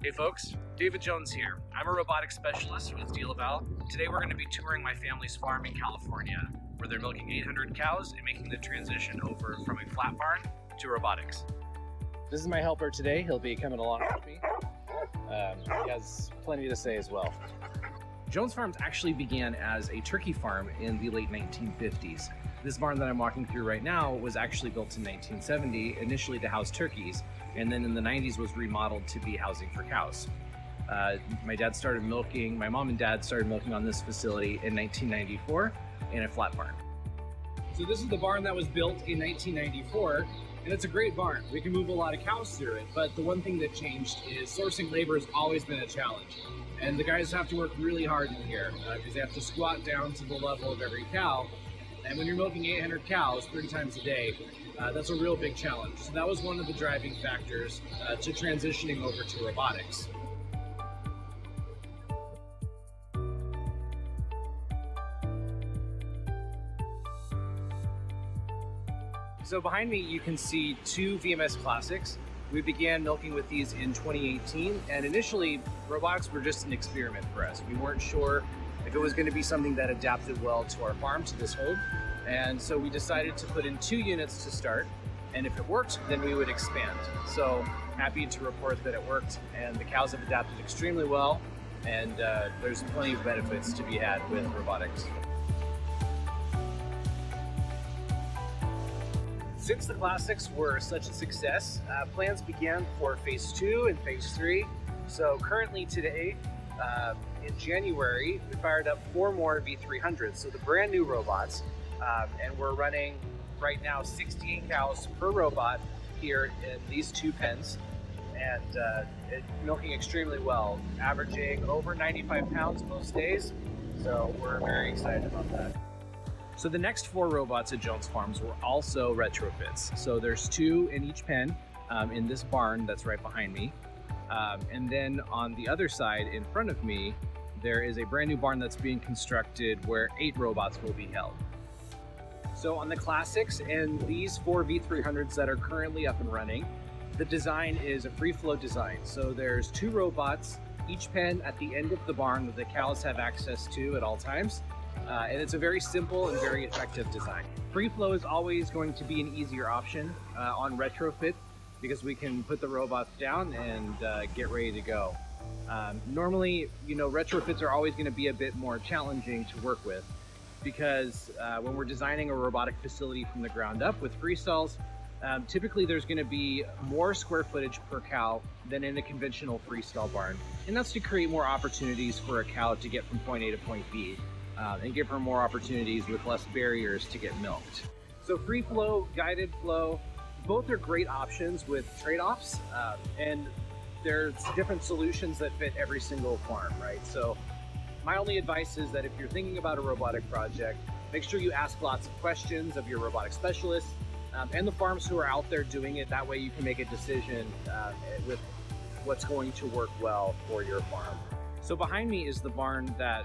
Hey folks, David Jones here. I'm a robotics specialist with DeLaval. Today we're going to be touring my family's farm in California, where they're milking 800 cows and making the transition over from a flat barn to robotics. This is my helper today. He'll be coming along with me. He has plenty to say as well. Jones Farms actually began as a turkey farm in the late 1950s. This barn that I'm walking through right now was actually built in 1970, initially to house turkeys, and then in the 90s was remodeled to be housing for cows. My mom and dad started milking on this facility in 1994 in a flat barn. So this is the barn that was built in 1994, and it's a great barn. We can move a lot of cows through it, but the one thing that changed is sourcing labor has always been a challenge. And the guys have to work really hard in here because they have to squat down to the level of every cow. And when you're milking 800 cows 3 times a day, that's a real big challenge. So that was one of the driving factors to transitioning over to robotics. So behind me, you can see 2 VMS Classics. We began milking with these in 2018, and initially, robotics were just an experiment for us. We weren't sure if it was going to be something that adapted well to our farm, to this home. And so we decided to put in 2 units to start, and if it worked, then we would expand. So happy to report that it worked, and the cows have adapted extremely well, and there's plenty of benefits to be had with robotics. Since the Classics were such a success, plans began for Phase 2 and Phase 3. So currently today, in January, we fired up 4 more V300s, so the brand new robots, and we're running right now 68 cows per robot here in these 2 pens, and milking extremely well, averaging over 95 pounds most days, so we're very excited about that. So the next 4 robots at Jones Farms were also retrofits. So there's 2 in each pen in this barn that's right behind me. And then on the other side in front of me, there is a brand new barn that's being constructed where 8 robots will be held. So on the Classics and these 4 V300s that are currently up and running, the design is a free flow design. So there's 2 robots, each pen at the end of the barn that the cows have access to at all times. And it's a very simple and very effective design. Free flow is always going to be an easier option on retrofit because we can put the robots down and get ready to go. Normally, retrofits are always going to be a bit more challenging to work with because when we're designing a robotic facility from the ground up with freestalls, typically there's going to be more square footage per cow than in a conventional freestall barn. And that's to create more opportunities for a cow to get from point A to point B. And give her more opportunities with less barriers to get milked. So free flow, guided flow, both are great options with trade-offs, and there's different solutions that fit every single farm, right? So my only advice is that if you're thinking about a robotic project, make sure you ask lots of questions of your robotic specialists and the farms who are out there doing it. That way you can make a decision with what's going to work well for your farm. So behind me is the barn that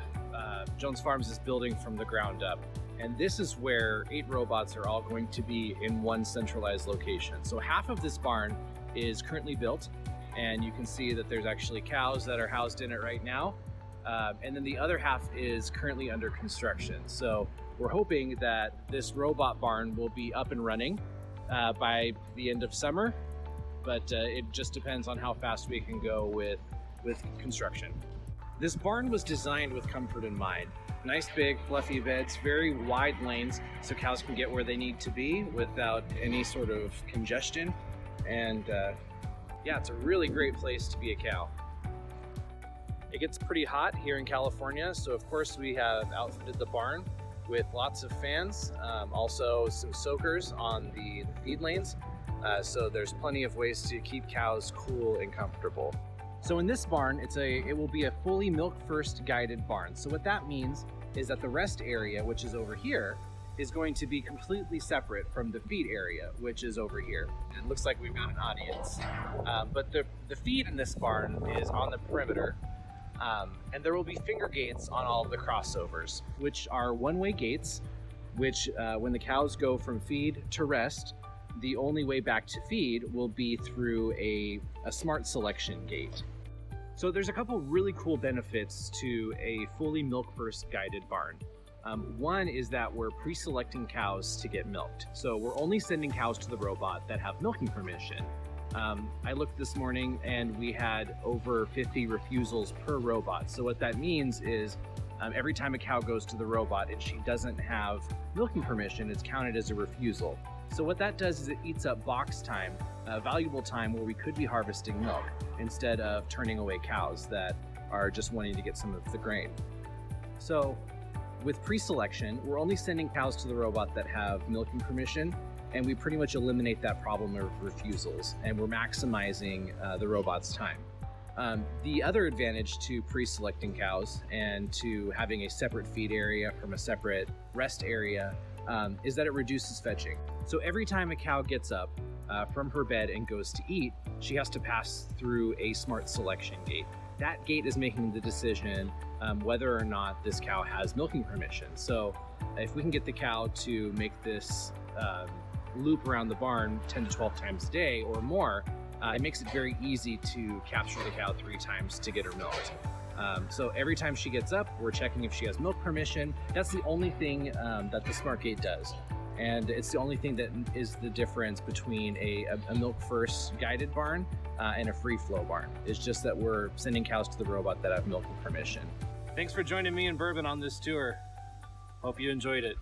Jones Farms is building from the ground up. And this is where 8 robots are all going to be in one centralized location. So half of this barn is currently built, and you can see that there's actually cows that are housed in it right now. And then the other half is currently under construction. So we're hoping that this robot barn will be up and running by the end of summer, but it just depends on how fast we can go with construction. This barn was designed with comfort in mind. Nice big fluffy beds, very wide lanes so cows can get where they need to be without any sort of congestion. And yeah, it's a really great place to be a cow. It gets pretty hot here in California, so of course we have outfitted the barn with lots of fans, also some soakers on the feed lanes. So there's plenty of ways to keep cows cool and comfortable. So in this barn, it will be a fully milk first guided barn. So what that means is that the rest area, which is over here, is going to be completely separate from the feed area, which is over here. It looks like we've got an audience. But the feed in this barn is on the perimeter. And there will be finger gates on all of the crossovers, which are one-way gates, which when the cows go from feed to rest, the only way back to feed will be through a smart selection gate. So there's a couple really cool benefits to a fully milk-first guided barn. One is that we're pre-selecting cows to get milked. So we're only sending cows to the robot that have milking permission. I looked this morning and we had over 50 refusals per robot. So what that means is every time a cow goes to the robot and she doesn't have milking permission, it's counted as a refusal. So what that does is it eats up box time, valuable time where we could be harvesting milk instead of turning away cows that are just wanting to get some of the grain. So with pre-selection, we're only sending cows to the robot that have milking permission, and we pretty much eliminate that problem of refusals, and we're maximizing the robot's time. The other advantage to pre-selecting cows and to having a separate feed area from a separate rest area is that it reduces fetching. So every time a cow gets up from her bed and goes to eat, she has to pass through a smart selection gate. That gate is making the decision whether or not this cow has milking permission. So if we can get the cow to make this loop around the barn 10 to 12 times a day or more, it makes it very easy to capture the cow 3 times to get her milked. So every time she gets up, we're checking if she has milk permission. That's the only thing that the smart gate does. And it's the only thing that is the difference between a milk-first guided barn and a free-flow barn. It's just that we're sending cows to the robot that have milking permission. Thanks for joining me and Bourbon on this tour. Hope you enjoyed it.